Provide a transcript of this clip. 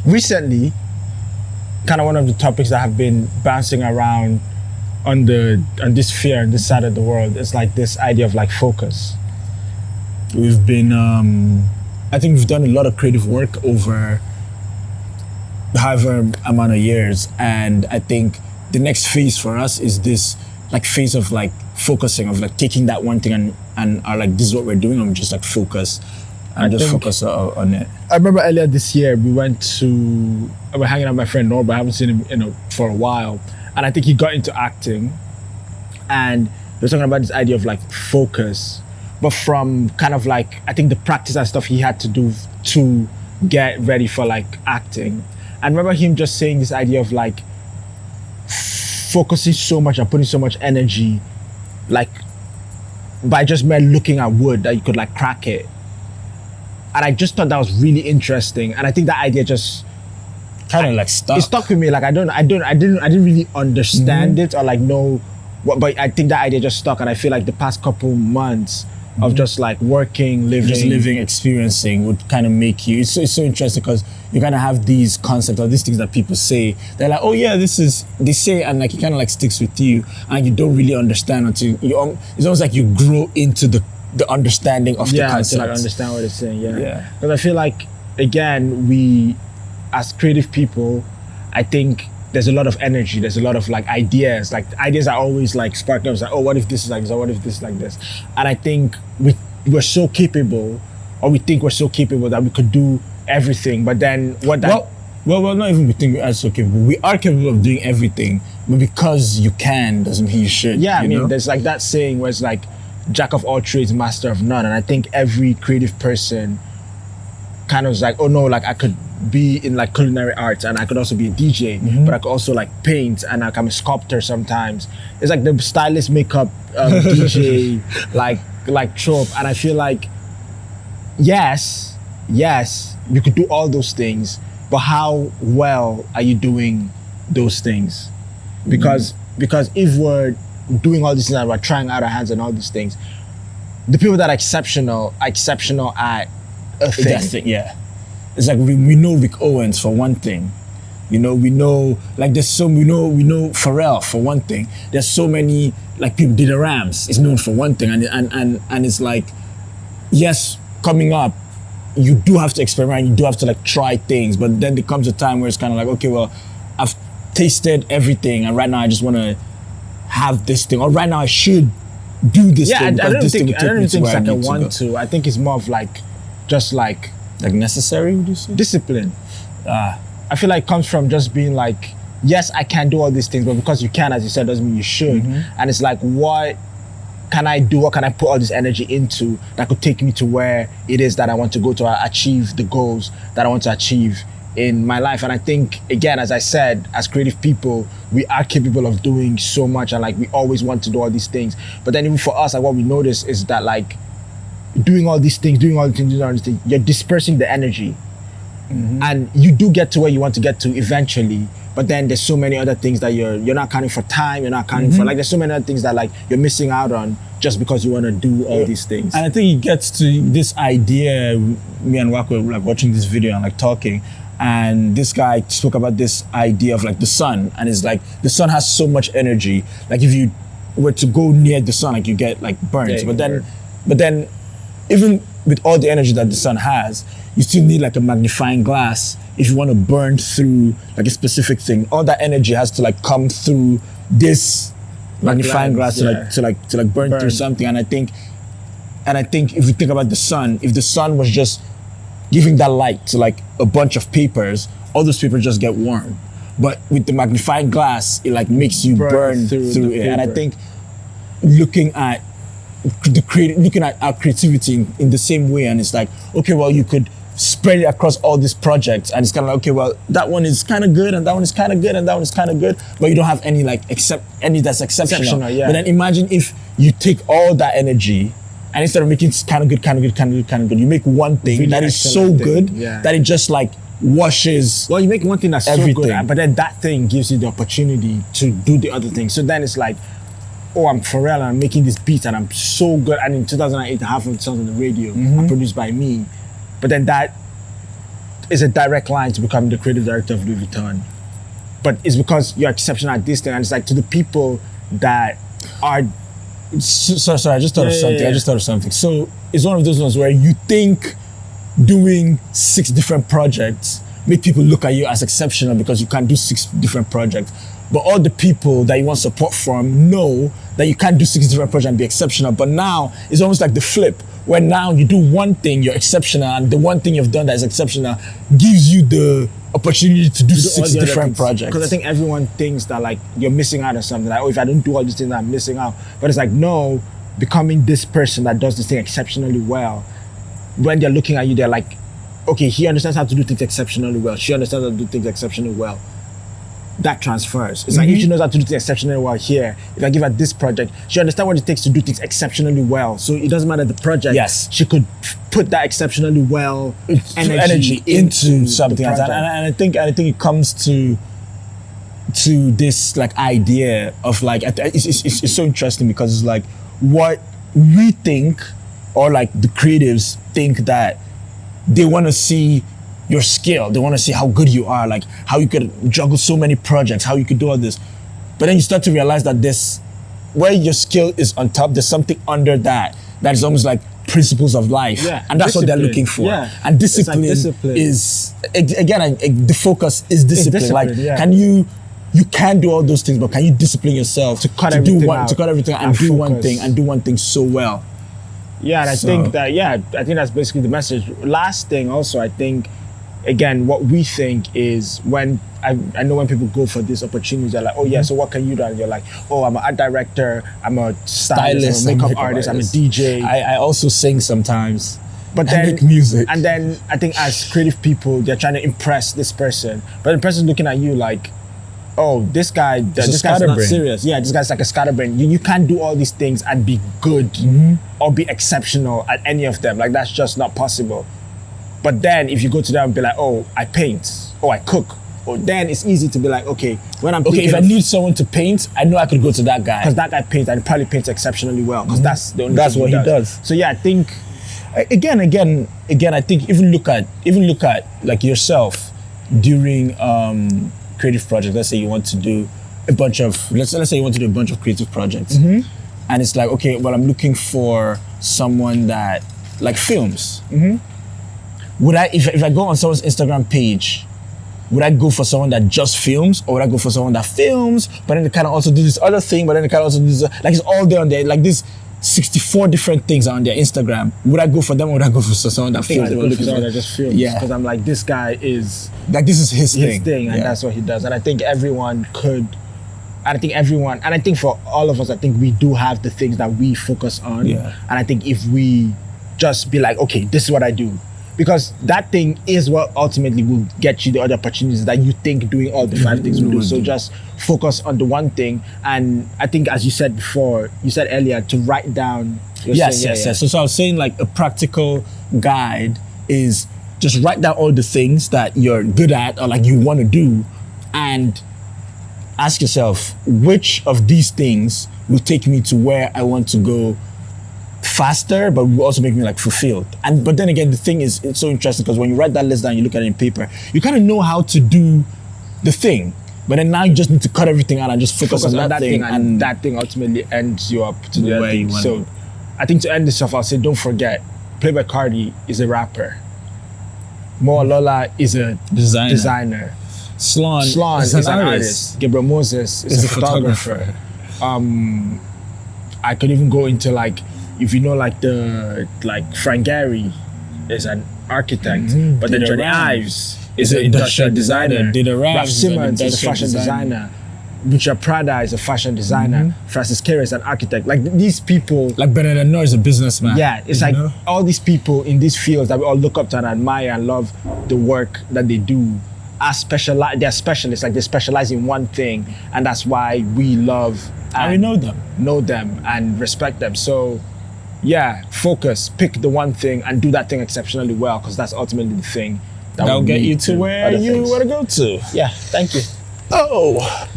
recently, kind of one of the topics that have been bouncing around on this sphere, on this side of the world, is like this idea of like focus. We've been, I think we've done a lot of creative work over however amount of years, and I think the next phase for us is this like phase of like focusing, of like taking that one thing and are like, this is what we're doing, and we just like focus and just focus on it. I remember earlier this year we were hanging out with my friend Norbert. I haven't seen him for a while, and I think he got into acting, and he was talking about this idea of like focus, but from kind of like, I think the practice and stuff he had to do to get ready for like acting. And I remember him just saying this idea of like focusing so much and putting so much energy, like by just mere looking at wood, that you could like crack it. And I just thought that was really interesting. And I think that idea just kind of like stuck. It stuck with me. Like I didn't really understand it or like know what, but I think that idea just stuck. And I feel like the past couple months of just like working, living, experiencing would kind of make you, it's so interesting because you kind of have these concepts or these things that people say. They're like, oh yeah, they say, and like it kind of like sticks with you and you don't really understand until it's almost like you grow into the understanding of the concept. To like understand what it's saying, yeah. Because I feel like, again, we, as creative people, I think there's a lot of energy, there's a lot of like ideas are always like sparking up, like, oh, what if this is like this, or what if this is like this? And I think we're so capable, or we think we're so capable that we could do everything, but then what that... Well, not even we think we are so capable. We are capable of doing everything, but because you can, doesn't mean you should. Yeah, I mean, there's like that saying where it's like, jack of all trades, master of none. And I think every creative person kind of is like, oh no, like I could be in like culinary arts and I could also be a DJ, but I could also like paint, and like I'm a sculptor sometimes. It's like the stylist, makeup, DJ, like trope. And I feel like, yes, you could do all those things, but how well are you doing those things? Because if we're doing all these things and we're trying out our hands and all these things, the people that are exceptional at a thing. Yeah. It's like we know Rick Owens for one thing. You know, we know like we know Pharrell for one thing. There's so many like people. Dida Rams is known for one thing, and it's like, yes, coming up, you do have to experiment, you do have to like try things, but then there comes a time where it's kind of like, okay, well, I've tasted everything, and right now I just want to have this thing, or right now I should do this thing. I don't think it's like a want to. I think it's more of like, just like necessary, would you say? Discipline. I feel like it comes from just being like, yes, I can do all these things, but because you can, as you said, doesn't mean you should. And it's like, what can I do? What can I put all this energy into that could take me to where it is that I want to go to achieve the goals that I want to achieve in my life? And I think, again, as I said, as creative people, we are capable of doing so much, and like we always want to do all these things. But then even for us, like what we notice is that like doing all these things, you're dispersing the energy. And you do get to where you want to get to eventually, but then there's so many other things that you're not accounting for time, you're not accounting for, like there's so many other things that like you're missing out on just because you want to do all these things. And I think it gets to this idea, me and Whak were like watching this video and like talking, and this guy spoke about this idea of like the sun, and it's like the sun has so much energy, like if you were to go near the sun, like you get like burns. But then even with all the energy that the sun has, you still need like a magnifying glass if you want to burn through like a specific thing. All that energy has to like come through this magnifying glass to like burn through something. And I think if you think about the sun, if the sun was just giving that light to like a bunch of papers, all those papers just get warm. But with the magnifying glass, it like makes you burn through it. And I think looking at our creativity in the same way, and it's like, okay, well, you could spread it across all these projects, and it's kind of like, okay, well, that one is kind of good, and that one is kind of good, and that one is kind of good, but you don't have any like any that's exceptional. But then imagine if you take all that energy, and instead of making kind of good, you make one thing really that is so good that it just like washes. Well, you make one thing that's everything. So good, but then that thing gives you the opportunity to do the other thing. So then it's like, oh, I'm Pharrell and I'm making this beat and I'm so good. And in 2008, half of the songs on the radio are produced by me. But then that is a direct line to becoming the creative director of Louis Vuitton. But it's because you're exceptional at this thing, and it's like to the people that are. Sorry, I just thought of something. yeah. I just thought of something. So it's one of those ones where you think doing 6 different projects make people look at you as exceptional because you can't do 6 different projects. But all the people that you want support from know that you can't do 6 different projects and be exceptional. But now it's almost like the flip, where now you do one thing, you're exceptional, and the one thing you've done that is exceptional gives you the opportunity to do 6 different projects. Because I think everyone thinks that like you're missing out on something. Like, oh, if I don't do all these things, I'm missing out. But it's like, no, becoming this person that does this thing exceptionally well, when they're looking at you, they're like, okay, he understands how to do things exceptionally well. She understands how to do things exceptionally well. That transfers. It's like if she knows how to do things exceptionally well here, if I give her this project, she understands what it takes to do things exceptionally well. So it doesn't matter the project. Yes. She could put that exceptionally well energy into something like that. And I think it comes to this like idea of like it's so interesting because it's like what we think, or like the creatives think, that they want to see your skill. They want to see how good you are, like how you could juggle so many projects, how you could do all this. But then you start to realize that this, where your skill is on top, there's something under that is almost like principles of life. Yeah, and that's what they're looking for. Yeah. And discipline, is, again, the focus is discipline. Can you can do all those things, but can you discipline yourself to cut everything and do one thing so well? Yeah, and I think that's basically the message. Last thing also, I think, again, what we think is when I know when people go for these opportunities, they're like, oh yeah, so what can you do? And you're like, oh, I'm an art director, I'm a stylist, I'm a makeup artist, I'm a DJ. I also sing sometimes. But then, I make music. And then I think as creative people, they're trying to impress this person. But the person's looking at you like, oh, this guy's not serious. Yeah, this guy's like a scatterbrain. You can't do all these things and be good or be exceptional at any of them. Like, that's just not possible. But then if you go to them and be like, oh, I paint, or I cook, or then it's easy to be like, okay, when I'm if I need someone to paint, I know I could go to that guy. Because that guy paints, and he probably paints exceptionally well, because that's the only thing what he does. So yeah, I think again, I think even look at like yourself during creative projects. Let's say you want to do a bunch of creative projects, and it's like, okay, well, I'm looking for someone that like films. Would I, if I go on someone's Instagram page, would I go for someone that just films, or would I go for someone that films, but then they kind of also do this other thing, but then they kind of also do this, like it's all there on there, like this 64 different things on their Instagram. Would I go for them, or would I go for someone that films? I go for someone that just films. Yeah. Because I'm like, this guy is... like, this is his thing. And that's what he does. And I think everyone could... And I think for all of us, I think we do have the things that we focus on. Yeah. And I think if we just be like, okay, this is what I do. Because that thing is what ultimately will get you the other opportunities that you think doing all the 5 things will do. So just focus on the one thing. And I think, as you said earlier, to write down. Yes. So I was saying, like, a practical guide is just write down all the things that you're good at or like you want to do, and ask yourself, which of these things will take me to where I want to go faster, but will also make me like fulfilled. But then again, the thing is, it's so interesting because when you write that list down, you look at it in paper, you kind of know how to do the thing, but then now you just need to cut everything out and just focus on that thing, and that thing ultimately ends you up to the other thing. So I think to end this off, I'll say, don't forget, Playboi Carti is a rapper, Mo Alola is a designer. Slon is an artist. Gabriel Moses is a photographer. I could even go into like, if you know, like Frank Gehry is an architect, but then Johnny Ives is an industrial designer. Ralph Simmons is a fashion designer. Richard Prada is a fashion designer. Francis Kere is an architect. Like these people, like Benedict Noor is a businessman. Yeah, it's like all these people in these fields that we all look up to and admire and love the work that they do. They're specialists, like they specialize in one thing, and that's why we love and we know them and respect them. So yeah, focus, pick the one thing and do that thing exceptionally well, because that's ultimately the thing that'll get you to where you want to go to. Yeah, thank you. Oh.